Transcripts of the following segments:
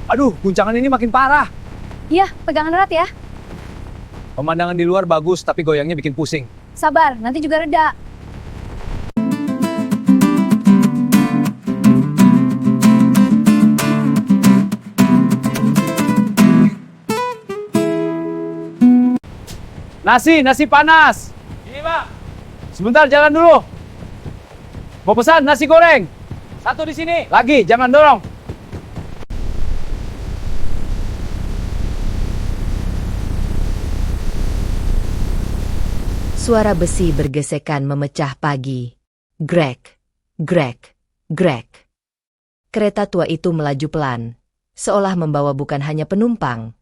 Aduh, guncangan ini makin parah. Iya, pegangan erat ya. Pemandangan di luar bagus, tapi goyangnya bikin pusing. Sabar, nanti juga reda. Nasi panas. Ini, Pak. Sebentar, jalan dulu. Mau pesan nasi goreng. Satu di sini. Lagi, jangan dorong. Suara besi bergesekan memecah pagi. Grek, grek, grek. Kereta tua itu melaju pelan, seolah membawa bukan hanya penumpang,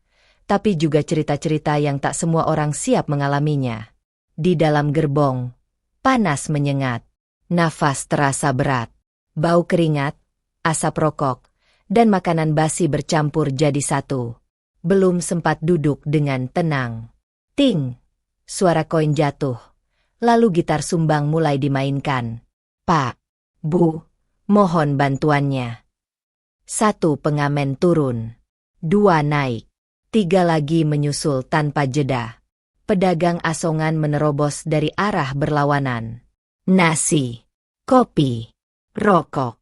tapi juga cerita-cerita yang tak semua orang siap mengalaminya. Di dalam gerbong, panas menyengat, nafas terasa berat, bau keringat, asap rokok, dan makanan basi bercampur jadi satu. Belum sempat duduk dengan tenang. Ting! Suara koin jatuh. Lalu gitar sumbang mulai dimainkan. Pak, Bu, mohon bantuannya. 1 pengamen turun. 2 naik. 3 lagi menyusul tanpa jeda. Pedagang asongan menerobos dari arah berlawanan. Nasi, kopi, rokok.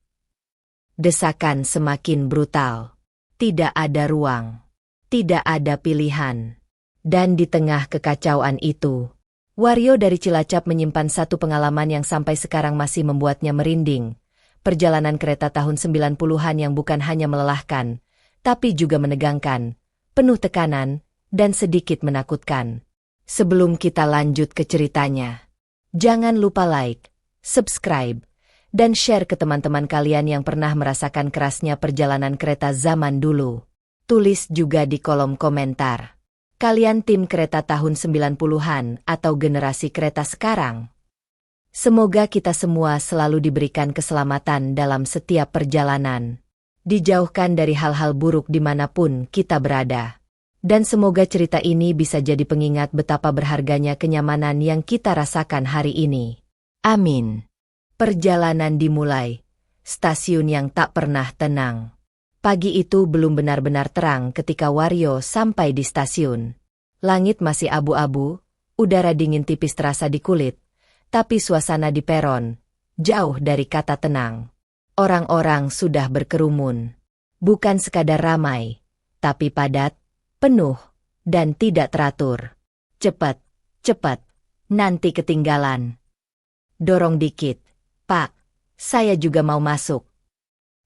Desakan semakin brutal. Tidak ada ruang. Tidak ada pilihan. Dan di tengah kekacauan itu, Wario dari Cilacap menyimpan satu pengalaman yang sampai sekarang masih membuatnya merinding. Perjalanan kereta tahun 90-an yang bukan hanya melelahkan, tapi juga menegangkan, penuh tekanan, dan sedikit menakutkan. Sebelum kita lanjut ke ceritanya, jangan lupa like, subscribe, dan share ke teman-teman kalian yang pernah merasakan kerasnya perjalanan kereta zaman dulu. Tulis juga di kolom komentar. Kalian tim kereta tahun 90-an atau generasi kereta sekarang? Semoga kita semua selalu diberikan keselamatan dalam setiap perjalanan. Dijauhkan dari hal-hal buruk dimanapun kita berada. Dan semoga cerita ini bisa jadi pengingat betapa berharganya kenyamanan yang kita rasakan hari ini. Amin. Perjalanan dimulai. Stasiun yang tak pernah tenang. Pagi itu belum benar-benar terang ketika Wario sampai di stasiun. Langit masih abu-abu, udara dingin tipis terasa di kulit, tapi suasana di peron, jauh dari kata tenang. Orang-orang sudah berkerumun. Bukan sekadar ramai, tapi padat, penuh, dan tidak teratur. Cepat, cepat, nanti ketinggalan. Dorong dikit, Pak, saya juga mau masuk.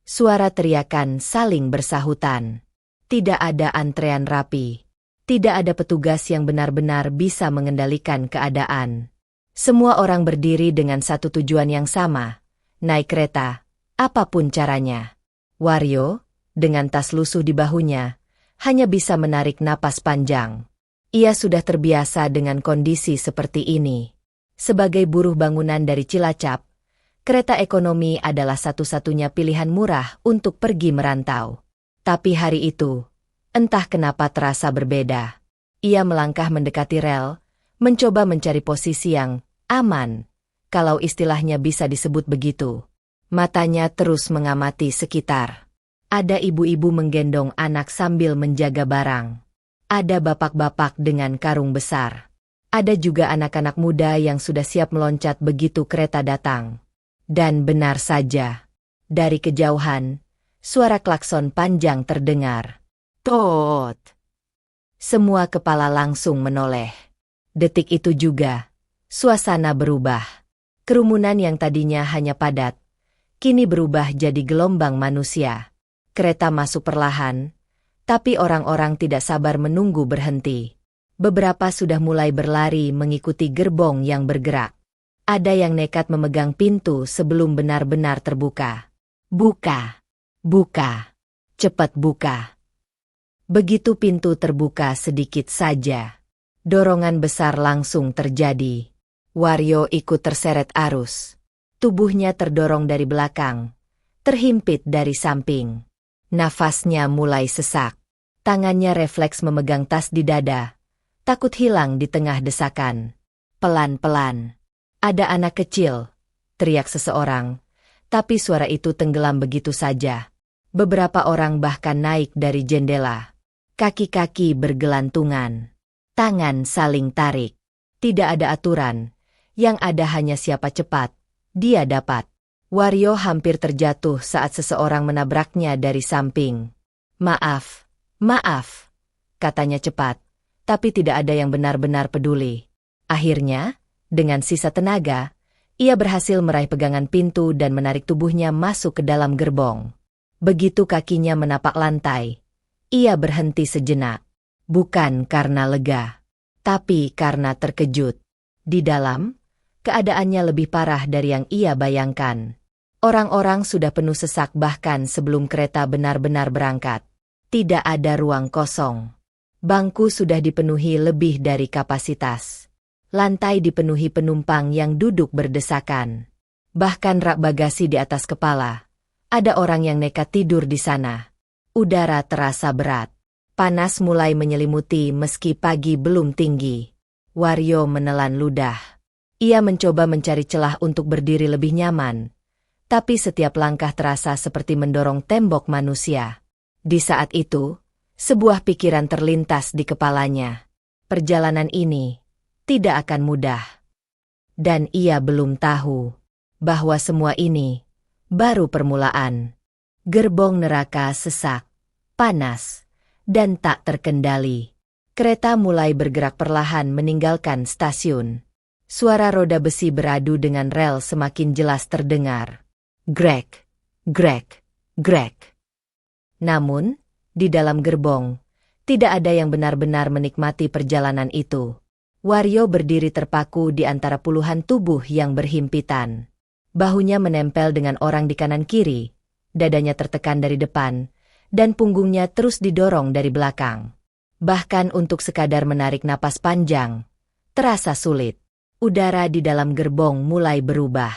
Suara teriakan saling bersahutan. Tidak ada antrean rapi. Tidak ada petugas yang benar-benar bisa mengendalikan keadaan. Semua orang berdiri dengan satu tujuan yang sama, naik kereta, apapun caranya. Wario, dengan tas lusuh di bahunya, hanya bisa menarik napas panjang. Ia sudah terbiasa dengan kondisi seperti ini. Sebagai buruh bangunan dari Cilacap, kereta ekonomi adalah satu-satunya pilihan murah untuk pergi merantau. Tapi hari itu, entah kenapa terasa berbeda. Ia melangkah mendekati rel, mencoba mencari posisi yang aman, kalau istilahnya bisa disebut begitu. Matanya terus mengamati sekitar. Ada ibu-ibu menggendong anak sambil menjaga barang. Ada bapak-bapak dengan karung besar. Ada juga anak-anak muda yang sudah siap meloncat begitu kereta datang. Dan benar saja, dari kejauhan, suara klakson panjang terdengar. Tot! Semua kepala langsung menoleh. Detik itu juga, suasana berubah. Kerumunan yang tadinya hanya padat, kini berubah jadi gelombang manusia. Kereta masuk perlahan, tapi orang-orang tidak sabar menunggu berhenti. Beberapa sudah mulai berlari mengikuti gerbong yang bergerak. Ada yang nekat memegang pintu sebelum benar-benar terbuka. Buka, buka, cepat buka. Begitu pintu terbuka sedikit saja, dorongan besar langsung terjadi. Wario ikut terseret arus. Tubuhnya terdorong dari belakang, terhimpit dari samping. Nafasnya mulai sesak. Tangannya refleks memegang tas di dada, takut hilang di tengah desakan. Pelan-pelan. Ada anak kecil, teriak seseorang, tapi suara itu tenggelam begitu saja. Beberapa orang bahkan naik dari jendela. Kaki-kaki bergelantungan. Tangan saling tarik. Tidak ada aturan. Yang ada hanya siapa cepat, dia dapat. Wario hampir terjatuh saat seseorang menabraknya dari samping. Maaf, maaf, katanya cepat, tapi tidak ada yang benar-benar peduli. Akhirnya, dengan sisa tenaga, ia berhasil meraih pegangan pintu dan menarik tubuhnya masuk ke dalam gerbong. Begitu kakinya menapak lantai, ia berhenti sejenak. Bukan karena lega, tapi karena terkejut. Di dalam, keadaannya lebih parah dari yang ia bayangkan. Orang-orang sudah penuh sesak bahkan sebelum kereta benar-benar berangkat. Tidak ada ruang kosong. Bangku sudah dipenuhi lebih dari kapasitas. Lantai dipenuhi penumpang yang duduk berdesakan. Bahkan rak bagasi di atas kepala. Ada orang yang nekat tidur di sana. Udara terasa berat. Panas mulai menyelimuti meski pagi belum tinggi. Wario menelan ludah. Ia mencoba mencari celah untuk berdiri lebih nyaman. Tapi setiap langkah terasa seperti mendorong tembok manusia. Di saat itu, sebuah pikiran terlintas di kepalanya. Perjalanan ini tidak akan mudah. Dan ia belum tahu bahwa semua ini baru permulaan. Gerbong neraka sesak, panas, dan tak terkendali. Kereta mulai bergerak perlahan meninggalkan stasiun. Suara roda besi beradu dengan rel semakin jelas terdengar. Grek, grek, grek. Namun, di dalam gerbong, tidak ada yang benar-benar menikmati perjalanan itu. Wario berdiri terpaku di antara puluhan tubuh yang berhimpitan. Bahunya menempel dengan orang di kanan kiri, dadanya tertekan dari depan, dan punggungnya terus didorong dari belakang. Bahkan untuk sekadar menarik napas panjang, terasa sulit. Udara di dalam gerbong mulai berubah.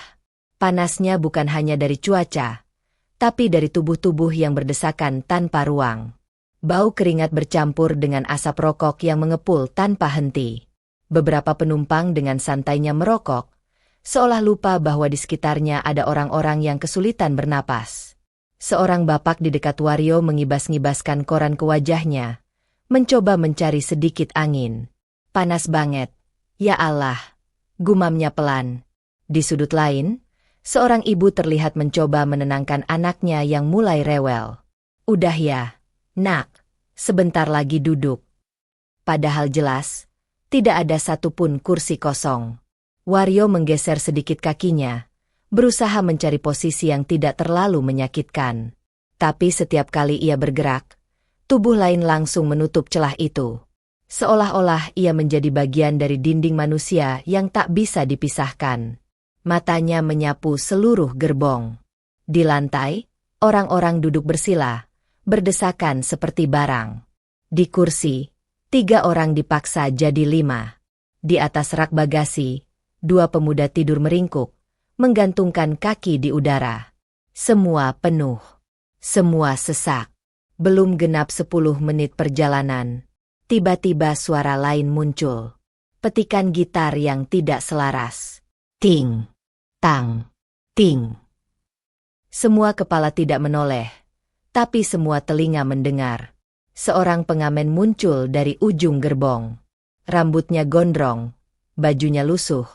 Panasnya bukan hanya dari cuaca, tapi dari tubuh-tubuh yang berdesakan tanpa ruang. Bau keringat bercampur dengan asap rokok yang mengepul tanpa henti. Beberapa penumpang dengan santainya merokok, seolah lupa bahwa di sekitarnya ada orang-orang yang kesulitan bernapas. Seorang bapak di dekat Wario mengibas-ngibaskan koran ke wajahnya, mencoba mencari sedikit angin. Panas banget, ya Allah, gumamnya pelan. Di sudut lain, seorang ibu terlihat mencoba menenangkan anaknya yang mulai rewel. Udah ya, nak, sebentar lagi duduk. Padahal jelas, tidak ada satupun kursi kosong. Wario menggeser sedikit kakinya, berusaha mencari posisi yang tidak terlalu menyakitkan. Tapi setiap kali ia bergerak, tubuh lain langsung menutup celah itu. Seolah-olah ia menjadi bagian dari dinding manusia yang tak bisa dipisahkan. Matanya menyapu seluruh gerbong. Di lantai, orang-orang duduk bersila, berdesakan seperti barang. Di kursi, 3 orang dipaksa jadi 5. Di atas rak bagasi, 2 pemuda tidur meringkuk, menggantungkan kaki di udara. Semua penuh. Semua sesak. Belum genap 10 menit perjalanan. Tiba-tiba suara lain muncul. Petikan gitar yang tidak selaras. Ting, tang, ting. Semua kepala tidak menoleh, tapi semua telinga mendengar. Seorang pengamen muncul dari ujung gerbong. Rambutnya gondrong, bajunya lusuh,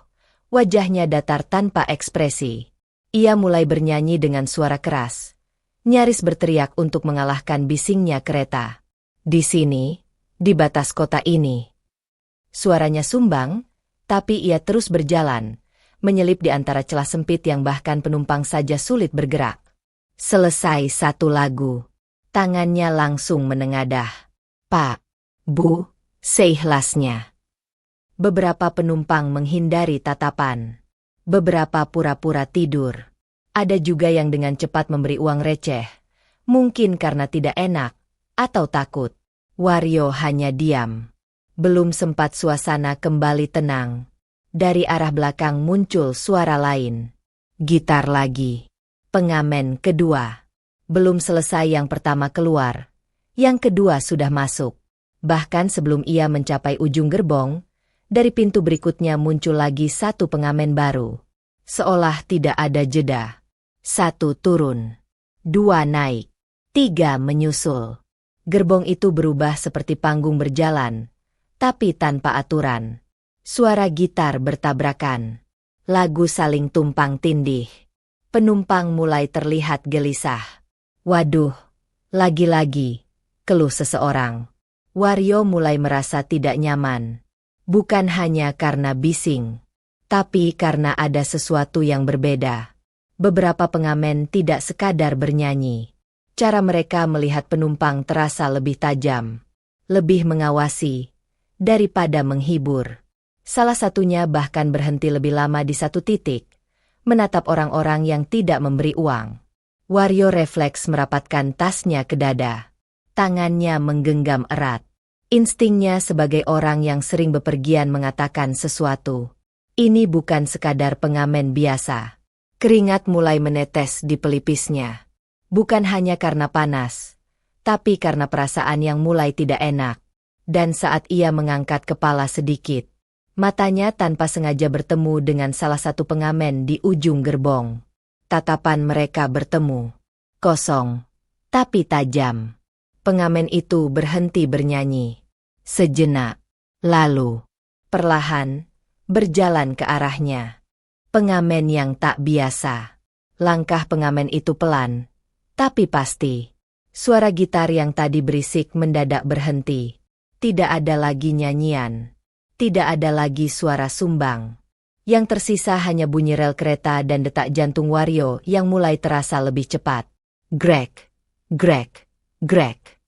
wajahnya datar tanpa ekspresi. Ia mulai bernyanyi dengan suara keras, nyaris berteriak untuk mengalahkan bisingnya kereta. Di sini, di batas kota ini. Suaranya sumbang, tapi ia terus berjalan, menyelip di antara celah sempit yang bahkan penumpang saja sulit bergerak. Selesai 1 lagu, tangannya langsung menengadah. Pak, Bu, seikhlasnya. Beberapa penumpang menghindari tatapan. Beberapa pura-pura tidur. Ada juga yang dengan cepat memberi uang receh. Mungkin karena tidak enak, atau takut. Wario hanya diam. Belum sempat suasana kembali tenang. Dari arah belakang muncul suara lain. Gitar lagi. Pengamen kedua. Belum selesai yang pertama keluar. Yang kedua sudah masuk. Bahkan sebelum ia mencapai ujung gerbong, dari pintu berikutnya muncul lagi 1 pengamen baru. Seolah tidak ada jeda. 1 turun. 2 naik. 3 menyusul. Gerbong itu berubah seperti panggung berjalan, tapi tanpa aturan. Suara gitar bertabrakan. Lagu saling tumpang tindih. Penumpang mulai terlihat gelisah. Waduh, lagi-lagi, keluh seseorang. Wario mulai merasa tidak nyaman. Bukan hanya karena bising, tapi karena ada sesuatu yang berbeda. Beberapa pengamen tidak sekadar bernyanyi. Cara mereka melihat penumpang terasa lebih tajam, lebih mengawasi, daripada menghibur. Salah satunya bahkan berhenti lebih lama di satu titik, menatap orang-orang yang tidak memberi uang. Wario refleks merapatkan tasnya ke dada. Tangannya menggenggam erat. Instingnya sebagai orang yang sering bepergian mengatakan sesuatu. Ini bukan sekadar pengamen biasa. Keringat mulai menetes di pelipisnya. Bukan hanya karena panas, tapi karena perasaan yang mulai tidak enak. Dan saat ia mengangkat kepala sedikit, matanya tanpa sengaja bertemu dengan salah satu pengamen di ujung gerbong. Tatapan mereka bertemu. Kosong, tapi tajam. Pengamen itu berhenti bernyanyi. Sejenak, lalu, perlahan, berjalan ke arahnya. Pengamen yang tak biasa. Langkah pengamen itu pelan, tapi pasti. Suara gitar yang tadi berisik mendadak berhenti. Tidak ada lagi nyanyian. Tidak ada lagi suara sumbang. Yang tersisa hanya bunyi rel kereta dan detak jantung Wario yang mulai terasa lebih cepat. Grek, grek, grek.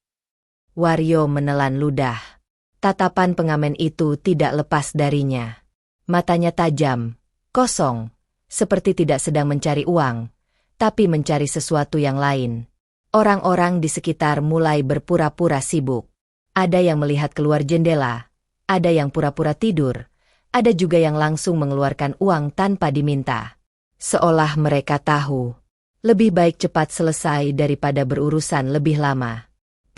Wario menelan ludah. Tatapan pengamen itu tidak lepas darinya. Matanya tajam, kosong, seperti tidak sedang mencari uang, tapi mencari sesuatu yang lain. Orang-orang di sekitar mulai berpura-pura sibuk. Ada yang melihat keluar jendela, ada yang pura-pura tidur, ada juga yang langsung mengeluarkan uang tanpa diminta. Seolah mereka tahu, lebih baik cepat selesai daripada berurusan lebih lama.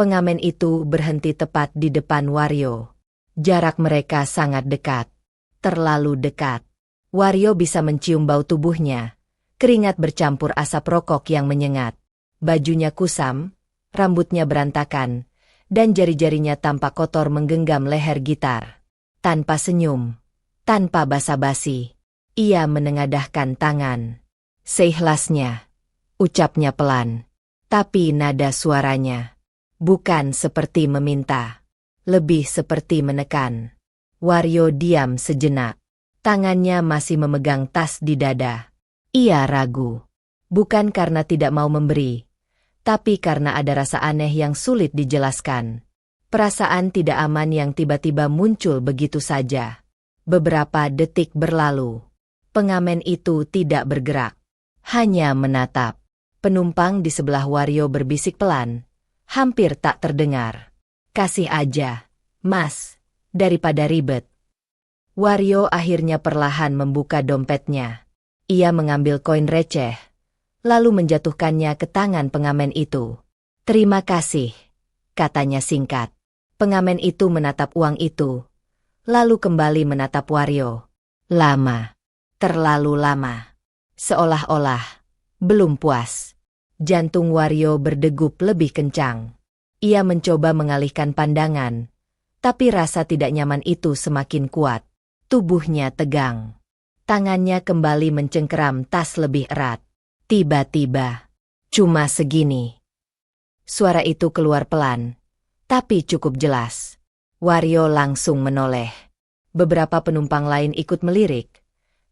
Pengamen itu berhenti tepat di depan Wario. Jarak mereka sangat dekat. Terlalu dekat. Wario bisa mencium bau tubuhnya. Keringat bercampur asap rokok yang menyengat. Bajunya kusam, rambutnya berantakan, dan jari-jarinya tampak kotor menggenggam leher gitar. Tanpa senyum, tanpa basa-basi, ia menengadahkan tangan. Seikhlasnya, ucapnya pelan, tapi nada suaranya bukan seperti meminta, lebih seperti menekan. Wario diam sejenak. Tangannya masih memegang tas di dada. Ia ragu. Bukan karena tidak mau memberi, tapi karena ada rasa aneh yang sulit dijelaskan. Perasaan tidak aman yang tiba-tiba muncul begitu saja. Beberapa detik berlalu. Pengamen itu tidak bergerak. Hanya menatap. Penumpang di sebelah Wario berbisik pelan. Hampir tak terdengar. Kasih aja, Mas, daripada ribet. Wario akhirnya perlahan membuka dompetnya. Ia mengambil koin receh, lalu menjatuhkannya ke tangan pengamen itu. Terima kasih, katanya singkat. Pengamen itu menatap uang itu, lalu kembali menatap Wario. Lama, terlalu lama. Seolah-olah belum puas. Jantung Wario berdegup lebih kencang. Ia mencoba mengalihkan pandangan, tapi rasa tidak nyaman itu semakin kuat. Tubuhnya tegang. Tangannya kembali mencengkeram tas lebih erat. Tiba-tiba, cuma segini. Suara itu keluar pelan, tapi cukup jelas. Wario langsung menoleh. Beberapa penumpang lain ikut melirik,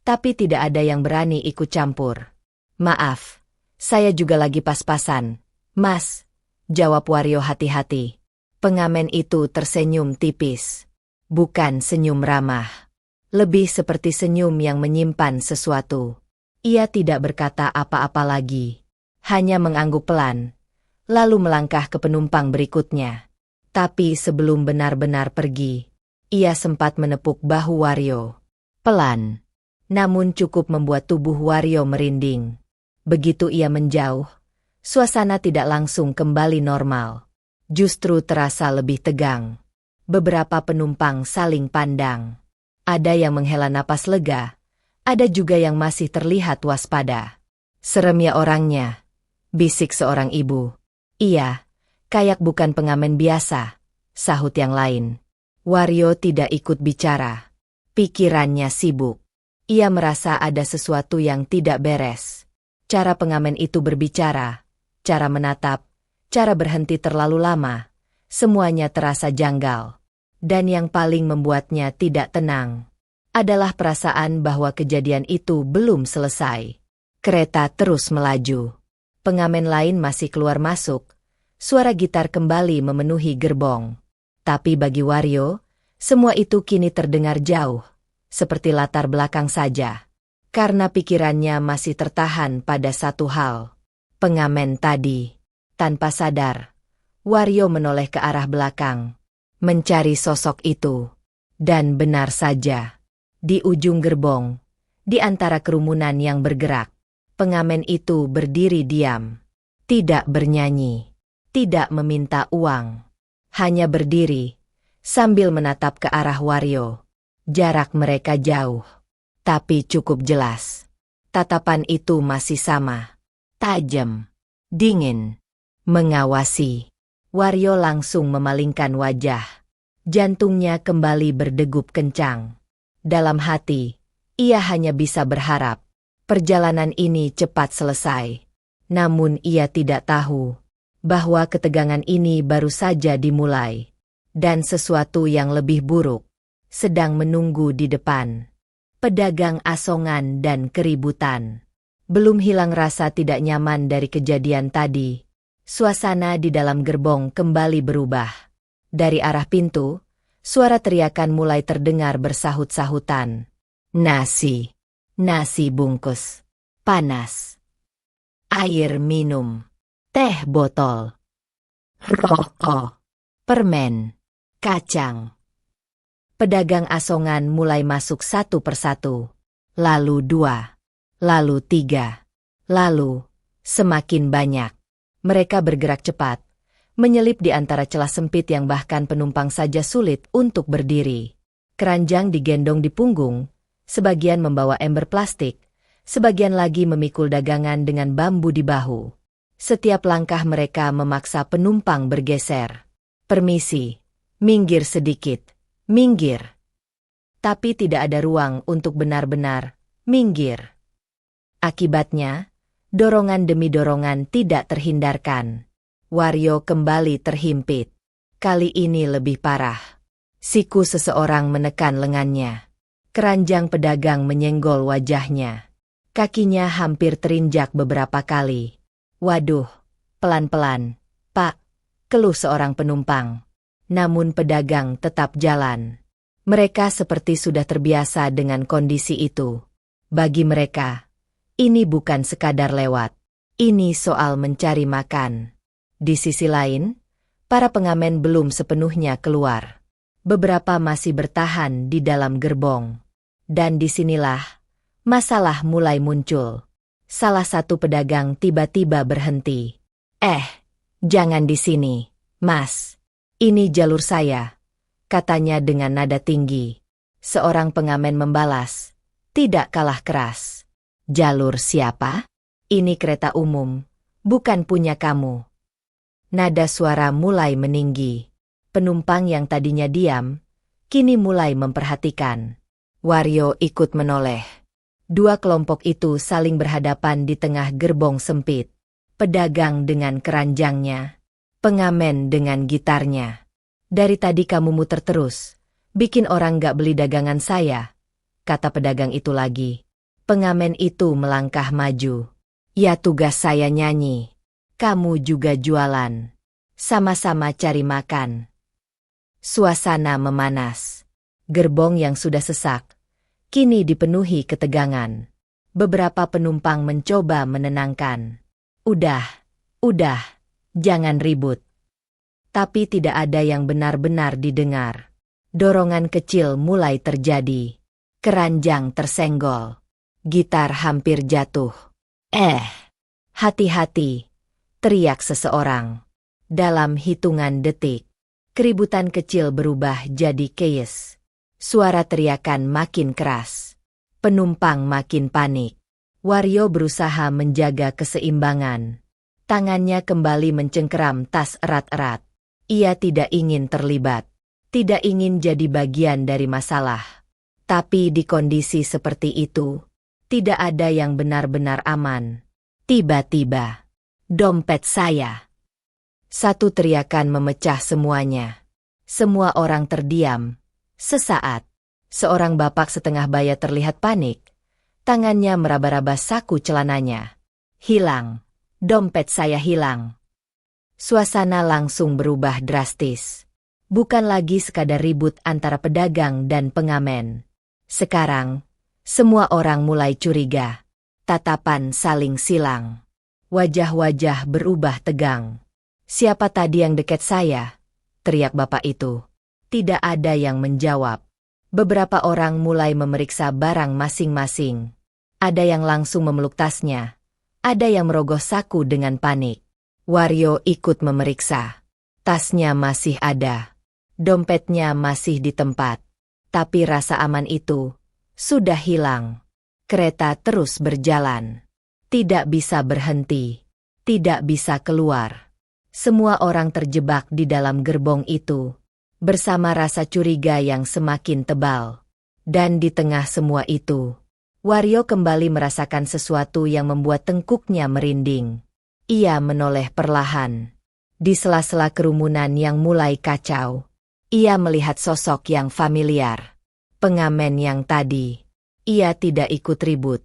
tapi tidak ada yang berani ikut campur. Maaf, saya juga lagi pas-pasan, Mas, jawab Wario hati-hati. Pengamen itu tersenyum tipis. Bukan senyum ramah. Lebih seperti senyum yang menyimpan sesuatu. Ia tidak berkata apa-apa lagi. Hanya mengangguk pelan, lalu melangkah ke penumpang berikutnya. Tapi sebelum benar-benar pergi, ia sempat menepuk bahu Wario. Pelan, namun cukup membuat tubuh Wario merinding. Begitu ia menjauh, suasana tidak langsung kembali normal. Justru terasa lebih tegang. Beberapa penumpang saling pandang. Ada yang menghela napas lega, ada juga yang masih terlihat waspada. Serem ya orangnya, bisik seorang ibu. Iya, kayak bukan pengamen biasa, sahut yang lain. Wario tidak ikut bicara. Pikirannya sibuk. Ia merasa ada sesuatu yang tidak beres. Cara pengamen itu berbicara, cara menatap, cara berhenti terlalu lama. Semuanya terasa janggal. Dan yang paling membuatnya tidak tenang adalah perasaan bahwa kejadian itu belum selesai. Kereta terus melaju. Pengamen lain masih keluar masuk. Suara gitar kembali memenuhi gerbong. Tapi bagi Wario, semua itu kini terdengar jauh, seperti latar belakang saja. Karena pikirannya masih tertahan pada satu hal. Pengamen tadi. Tanpa sadar, Wario menoleh ke arah belakang, mencari sosok itu. Dan benar saja, di ujung gerbong, di antara kerumunan yang bergerak, pengamen itu berdiri diam. Tidak bernyanyi, tidak meminta uang. Hanya berdiri, sambil menatap ke arah Wario. Jarak mereka jauh, tapi cukup jelas. Tatapan itu masih sama. Tajam, dingin, mengawasi. Wario langsung memalingkan wajah. Jantungnya kembali berdegup kencang. Dalam hati, ia hanya bisa berharap perjalanan ini cepat selesai. Namun ia tidak tahu bahwa ketegangan ini baru saja dimulai. Dan sesuatu yang lebih buruk sedang menunggu di depan. Pedagang asongan dan keributan. Belum hilang rasa tidak nyaman dari kejadian tadi. Suasana di dalam gerbong kembali berubah. Dari arah pintu, suara teriakan mulai terdengar bersahut-sahutan. Nasi, nasi bungkus, panas, air minum, teh botol, rokok, permen, kacang. Pedagang asongan mulai masuk satu persatu, lalu dua, lalu tiga, lalu semakin banyak. Mereka bergerak cepat, menyelip di antara celah sempit yang bahkan penumpang saja sulit untuk berdiri. Keranjang digendong di punggung, sebagian membawa ember plastik, sebagian lagi memikul dagangan dengan bambu di bahu. Setiap langkah mereka memaksa penumpang bergeser. Permisi, minggir sedikit, minggir. Tapi tidak ada ruang untuk benar-benar minggir. Akibatnya, dorongan demi dorongan tidak terhindarkan. Wario kembali terhimpit. Kali ini lebih parah. Siku seseorang menekan lengannya. Keranjang pedagang menyenggol wajahnya. Kakinya hampir terinjak beberapa kali. Waduh, pelan-pelan, Pak, keluh seorang penumpang. Namun pedagang tetap jalan. Mereka seperti sudah terbiasa dengan kondisi itu. Bagi mereka, ini bukan sekadar lewat. Ini soal mencari makan. Di sisi lain, para pengamen belum sepenuhnya keluar. Beberapa masih bertahan di dalam gerbong. Dan disinilah masalah mulai muncul. Salah satu pedagang tiba-tiba berhenti. Jangan di sini, Mas. Ini jalur saya, katanya dengan nada tinggi. Seorang pengamen membalas, tidak kalah keras. Jalur siapa? Ini kereta umum, bukan punya kamu. Nada suara mulai meninggi. Penumpang yang tadinya diam, kini mulai memperhatikan. Wario ikut menoleh. Dua kelompok itu saling berhadapan di tengah gerbong sempit. Pedagang dengan keranjangnya, pengamen dengan gitarnya. Dari tadi kamu muter terus, bikin orang gak beli dagangan saya, kata pedagang itu lagi. Pengamen itu melangkah maju. Ya tugas saya nyanyi. Kamu juga jualan. Sama-sama cari makan. Suasana memanas. Gerbong yang sudah sesak, kini dipenuhi ketegangan. Beberapa penumpang mencoba menenangkan. Udah, jangan ribut. Tapi tidak ada yang benar-benar didengar. Dorongan kecil mulai terjadi. Keranjang tersenggol. Gitar hampir jatuh. Hati-hati, teriak seseorang. Dalam hitungan detik, keributan kecil berubah jadi chaos. Suara teriakan makin keras. Penumpang makin panik. Wario berusaha menjaga keseimbangan. Tangannya kembali mencengkeram tas erat-erat. Ia tidak ingin terlibat, tidak ingin jadi bagian dari masalah. Tapi di kondisi seperti itu, tidak ada yang benar-benar aman. Tiba-tiba, dompet saya. Satu teriakan memecah semuanya. Semua orang terdiam. Sesaat, seorang bapak setengah baya terlihat panik. Tangannya meraba-raba saku celananya. Hilang. Dompet saya hilang. Suasana langsung berubah drastis. Bukan lagi sekadar ribut antara pedagang dan pengamen. Sekarang, semua orang mulai curiga. Tatapan saling silang. Wajah-wajah berubah tegang. "Siapa tadi yang dekat saya?" teriak bapak itu. Tidak ada yang menjawab. Beberapa orang mulai memeriksa barang masing-masing. Ada yang langsung memeluk tasnya. Ada yang merogoh saku dengan panik. Wario ikut memeriksa. Tasnya masih ada. Dompetnya masih di tempat. Tapi rasa aman itu sudah hilang. Kereta terus berjalan. Tidak bisa berhenti. Tidak bisa keluar. Semua orang terjebak di dalam gerbong itu. Bersama rasa curiga yang semakin tebal. Dan di tengah semua itu, Wario kembali merasakan sesuatu yang membuat tengkuknya merinding. Ia menoleh perlahan. Di sela-sela kerumunan yang mulai kacau, ia melihat sosok yang familiar. Pengamen yang tadi. Ia tidak ikut ribut.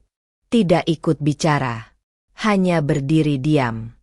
Tidak ikut bicara. Hanya berdiri diam.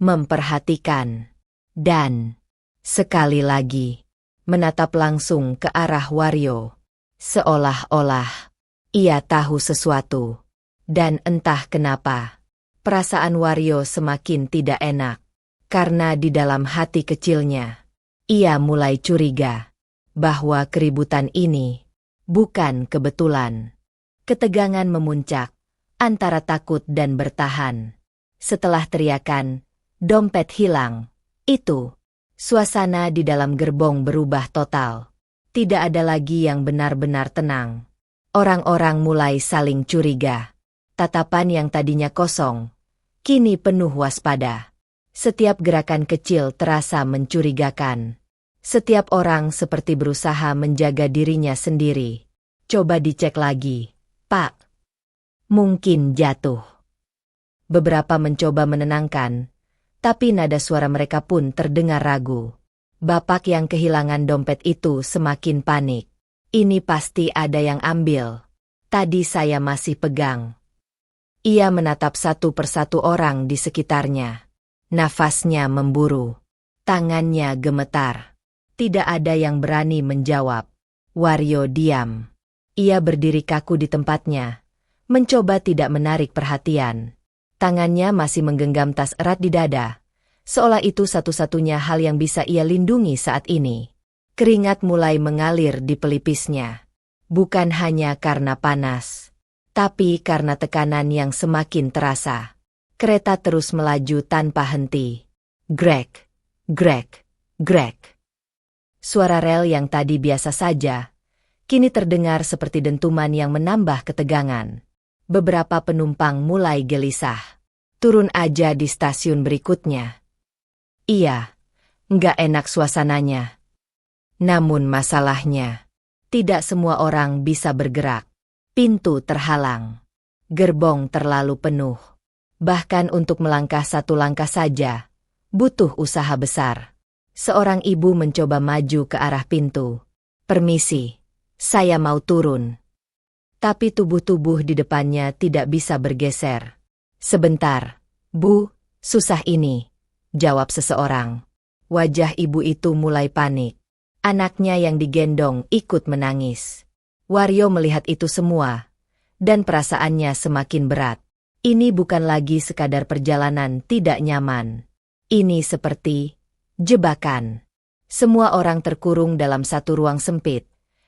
Memperhatikan. Dan, sekali lagi, menatap langsung ke arah Wario. Seolah-olah ia tahu sesuatu. Dan entah kenapa, perasaan Wario semakin tidak enak. Karena di dalam hati kecilnya, ia mulai curiga bahwa keributan ini bukan kebetulan. Ketegangan memuncak antara takut dan bertahan. Setelah teriakan, "Dompet hilang," itu, suasana di dalam gerbong berubah total. Tidak ada lagi yang benar-benar tenang. Orang-orang mulai saling curiga. Tatapan yang tadinya kosong, kini penuh waspada. Setiap gerakan kecil terasa mencurigakan. Setiap orang seperti berusaha menjaga dirinya sendiri. "Coba dicek lagi, Pak. Mungkin jatuh." Beberapa mencoba menenangkan, tapi nada suara mereka pun terdengar ragu. Bapak yang kehilangan dompet itu semakin panik. "Ini pasti ada yang ambil. Tadi saya masih pegang." Ia menatap satu persatu orang di sekitarnya. Nafasnya memburu. Tangannya gemetar. Tidak ada yang berani menjawab. Wario diam. Ia berdiri kaku di tempatnya. Mencoba tidak menarik perhatian. Tangannya masih menggenggam tas erat di dada. Seolah itu satu-satunya hal yang bisa ia lindungi saat ini. Keringat mulai mengalir di pelipisnya. Bukan hanya karena panas, tapi karena tekanan yang semakin terasa. Kereta terus melaju tanpa henti. Grek, grek, grek. Suara rel yang tadi biasa saja, kini terdengar seperti dentuman yang menambah ketegangan. Beberapa penumpang mulai gelisah. Turun aja di stasiun berikutnya. Iya, nggak enak suasananya. Namun masalahnya, tidak semua orang bisa bergerak. Pintu terhalang. Gerbong terlalu penuh. Bahkan untuk melangkah satu langkah saja, butuh usaha besar. Seorang ibu mencoba maju ke arah pintu. "Permisi, saya mau turun." Tapi tubuh-tubuh di depannya tidak bisa bergeser. "Sebentar, Bu, susah ini," jawab seseorang. Wajah ibu itu mulai panik. Anaknya yang digendong ikut menangis. Wario melihat itu semua, dan perasaannya semakin berat. Ini bukan lagi sekadar perjalanan tidak nyaman. Ini seperti jebakan. Semua orang terkurung dalam satu ruang sempit,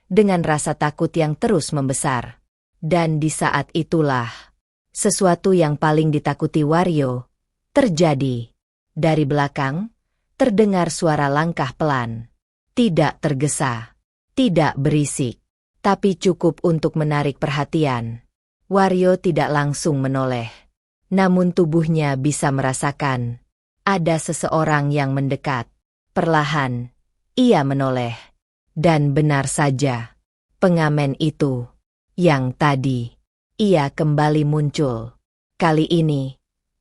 dengan rasa takut yang terus membesar. Dan di saat itulah, sesuatu yang paling ditakuti Wario terjadi. Dari belakang, terdengar suara langkah pelan. Tidak tergesa, tidak berisik, tapi cukup untuk menarik perhatian. Wario tidak langsung menoleh. Namun tubuhnya bisa merasakan Ada seseorang yang mendekat. Perlahan, ia menoleh. Dan benar saja, pengamen itu, yang tadi, ia kembali muncul. Kali ini,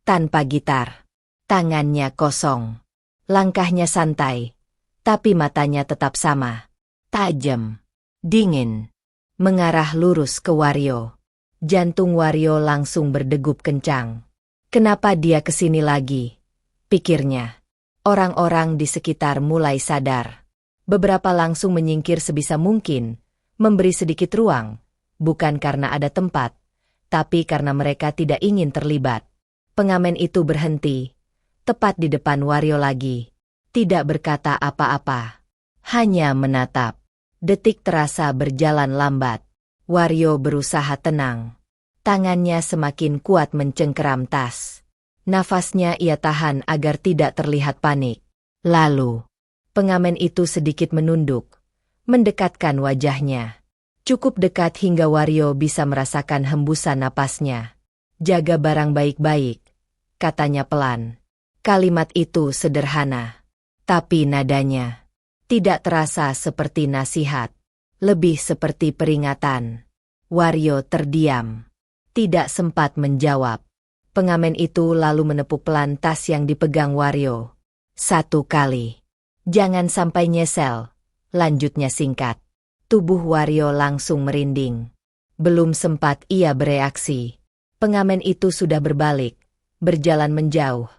tanpa gitar. Tangannya kosong. Langkahnya santai. Tapi matanya tetap sama. Tajam. Dingin. Mengarah lurus ke Wario. Jantung Wario langsung berdegup kencang. Kenapa dia kesini lagi? Pikirnya. Orang-orang di sekitar mulai sadar. Beberapa langsung menyingkir sebisa mungkin, memberi sedikit ruang, bukan karena ada tempat, tapi karena mereka tidak ingin terlibat. Pengamen itu berhenti, tepat di depan Wario lagi. Tidak berkata apa-apa. Hanya menatap. Detik terasa berjalan lambat. Wario berusaha tenang. Tangannya semakin kuat mencengkeram tas. Nafasnya ia tahan agar tidak terlihat panik. Lalu, pengamen itu sedikit menunduk, mendekatkan wajahnya. Cukup dekat hingga Wario bisa merasakan hembusan napasnya. Jaga barang baik-baik, katanya pelan. Kalimat itu sederhana, tapi nadanya tidak terasa seperti nasihat, lebih seperti peringatan. Wario terdiam, tidak sempat menjawab. Pengamen itu lalu menepuk pelan tas yang dipegang Wario. 1 kali. Jangan sampai nyesel, lanjutnya singkat. Tubuh Wario langsung merinding. Belum sempat ia bereaksi. Pengamen itu sudah berbalik, berjalan menjauh,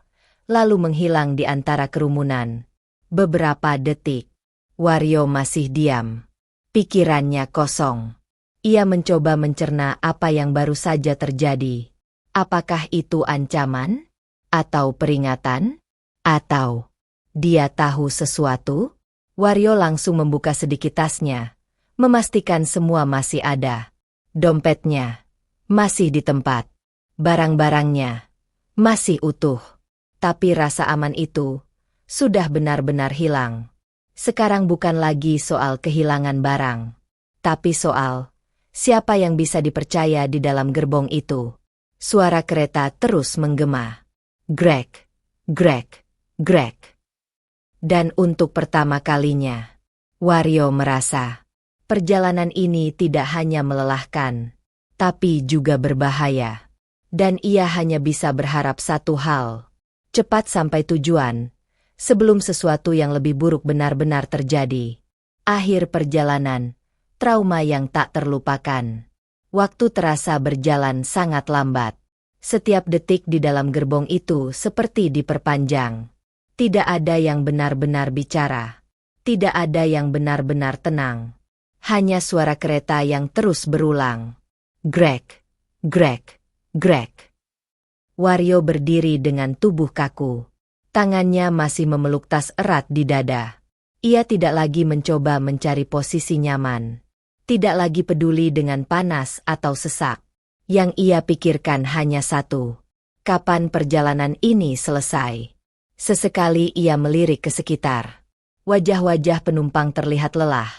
lalu menghilang di antara kerumunan. Beberapa detik, Wario masih diam. Pikirannya kosong. Ia mencoba mencerna apa yang baru saja terjadi. Apakah itu ancaman? Atau peringatan? Atau dia tahu sesuatu? Wario langsung membuka sedikit tasnya, memastikan semua masih ada. Dompetnya masih di tempat. Barang-barangnya masih utuh. Tapi rasa aman itu sudah benar-benar hilang. Sekarang bukan lagi soal kehilangan barang, tapi soal siapa yang bisa dipercaya di dalam gerbong itu. Suara kereta terus menggema. Grek, grek, grek. Dan untuk pertama kalinya, Wario merasa perjalanan ini tidak hanya melelahkan, tapi juga berbahaya. Dan ia hanya bisa berharap satu hal, cepat sampai tujuan, sebelum sesuatu yang lebih buruk benar-benar terjadi. Akhir perjalanan, trauma yang tak terlupakan. Waktu terasa berjalan sangat lambat. Setiap detik di dalam gerbong itu seperti diperpanjang. Tidak ada yang benar-benar bicara. Tidak ada yang benar-benar tenang. Hanya suara kereta yang terus berulang. Grek, grek, grek. Wario berdiri dengan tubuh kaku. Tangannya masih memeluk tas erat di dada. Ia tidak lagi mencoba mencari posisi nyaman. Tidak lagi peduli dengan panas atau sesak. Yang ia pikirkan hanya satu. Kapan perjalanan ini selesai? Sesekali ia melirik ke sekitar. Wajah-wajah penumpang terlihat lelah.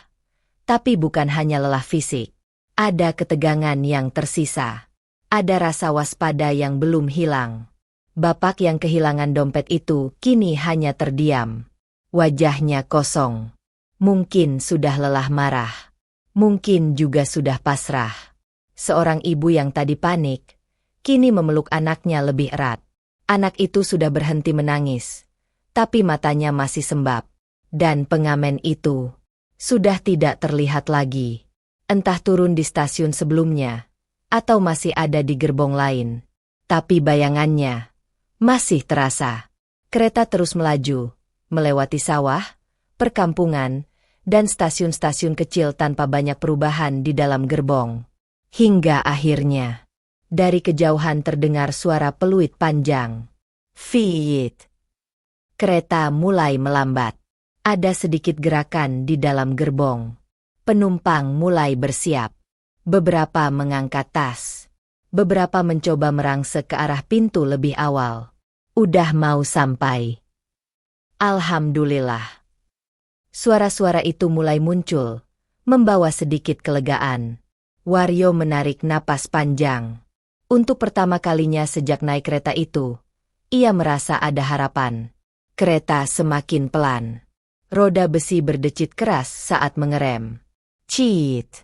Tapi bukan hanya lelah fisik. Ada ketegangan yang tersisa. Ada rasa waspada yang belum hilang. Bapak yang kehilangan dompet itu kini hanya terdiam. Wajahnya kosong. Mungkin sudah lelah marah. Mungkin juga sudah pasrah. Seorang ibu yang tadi panik, kini memeluk anaknya lebih erat. Anak itu sudah berhenti menangis, tapi matanya masih sembab. Dan pengamen itu sudah tidak terlihat lagi. Entah turun di stasiun sebelumnya, atau masih ada di gerbong lain. Tapi bayangannya masih terasa. Kereta terus melaju, melewati sawah, perkampungan, dan stasiun-stasiun kecil tanpa banyak perubahan di dalam gerbong. Hingga akhirnya, dari kejauhan terdengar suara peluit panjang. Fiit. Kereta mulai melambat. Ada sedikit gerakan di dalam gerbong. Penumpang mulai bersiap. Beberapa mengangkat tas. Beberapa mencoba merangsek ke arah pintu lebih awal. Udah mau sampai. Alhamdulillah. Suara-suara itu mulai muncul, membawa sedikit kelegaan. Wario menarik napas panjang. Untuk pertama kalinya sejak naik kereta itu, ia merasa ada harapan. Kereta semakin pelan. Roda besi berdecit keras saat mengerem. Ciit.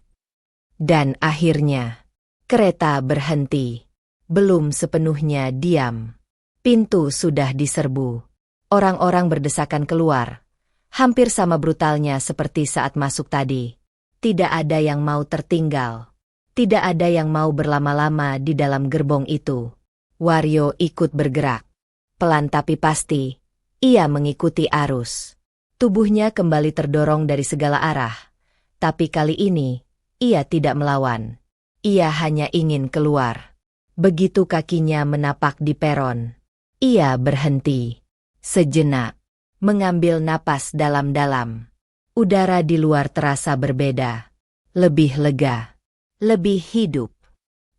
Dan akhirnya, kereta berhenti. Belum sepenuhnya diam. Pintu sudah diserbu. Orang-orang berdesakan keluar. Hampir sama brutalnya seperti saat masuk tadi. Tidak ada yang mau tertinggal. Tidak ada yang mau berlama-lama di dalam gerbong itu. Wario ikut bergerak. Pelan tapi pasti, ia mengikuti arus. Tubuhnya kembali terdorong dari segala arah. Tapi kali ini, ia tidak melawan. Ia hanya ingin keluar. Begitu kakinya menapak di peron, ia berhenti. Sejenak, mengambil napas dalam-dalam. Udara di luar terasa berbeda. Lebih lega. Lebih hidup.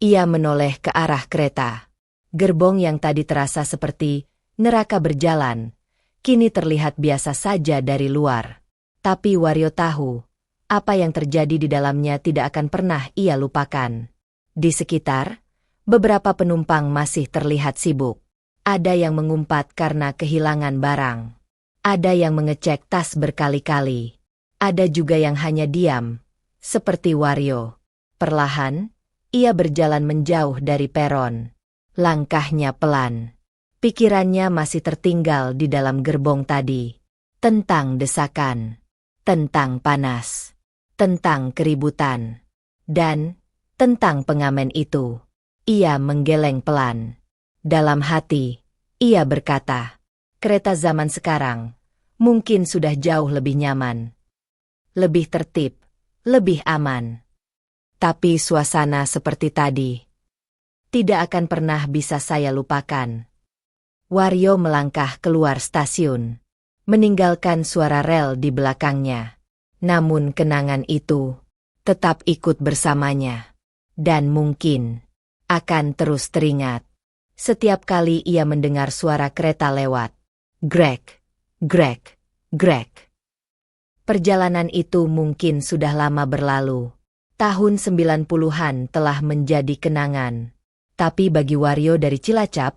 Ia menoleh ke arah kereta. Gerbong yang tadi terasa seperti neraka berjalan, kini terlihat biasa saja dari luar. Tapi Wario tahu, apa yang terjadi di dalamnya tidak akan pernah ia lupakan. Di sekitar, beberapa penumpang masih terlihat sibuk. Ada yang mengumpat karena kehilangan barang. Ada yang mengecek tas berkali-kali. Ada juga yang hanya diam, seperti Wario. Perlahan, ia berjalan menjauh dari peron. Langkahnya pelan. Pikirannya masih tertinggal di dalam gerbong tadi. Tentang desakan. Tentang panas. Tentang keributan. Dan tentang pengamen itu. Ia menggeleng pelan. Dalam hati, ia berkata, kereta zaman sekarang mungkin sudah jauh lebih nyaman. Lebih tertib, lebih aman. Tapi suasana seperti tadi tidak akan pernah bisa saya lupakan. Wario melangkah keluar stasiun, meninggalkan suara rel di belakangnya. Namun kenangan itu tetap ikut bersamanya. Dan mungkin akan terus teringat. Setiap kali ia mendengar suara kereta lewat. Grek, grek, grek. Perjalanan itu mungkin sudah lama berlalu. Tahun 90-an telah menjadi kenangan. Tapi bagi Wario dari Cilacap,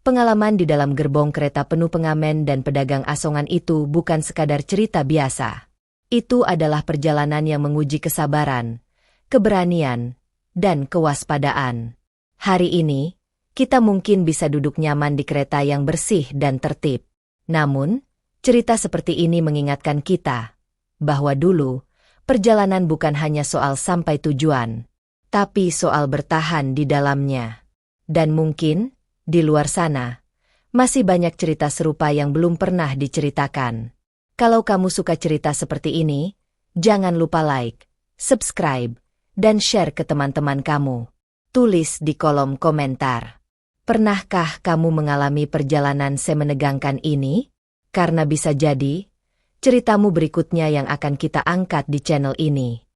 pengalaman di dalam gerbong kereta penuh pengamen dan pedagang asongan itu bukan sekadar cerita biasa. Itu adalah perjalanan yang menguji kesabaran, keberanian, dan kewaspadaan. Hari ini, kita mungkin bisa duduk nyaman di kereta yang bersih dan tertib. Namun, cerita seperti ini mengingatkan kita bahwa dulu, perjalanan bukan hanya soal sampai tujuan, tapi soal bertahan di dalamnya. Dan mungkin, di luar sana, masih banyak cerita serupa yang belum pernah diceritakan. Kalau kamu suka cerita seperti ini, jangan lupa like, subscribe, dan share ke teman-teman kamu. Tulis di kolom komentar. Pernahkah kamu mengalami perjalanan semenegangkan ini? Karena bisa jadi, ceritamu berikutnya yang akan kita angkat di channel ini.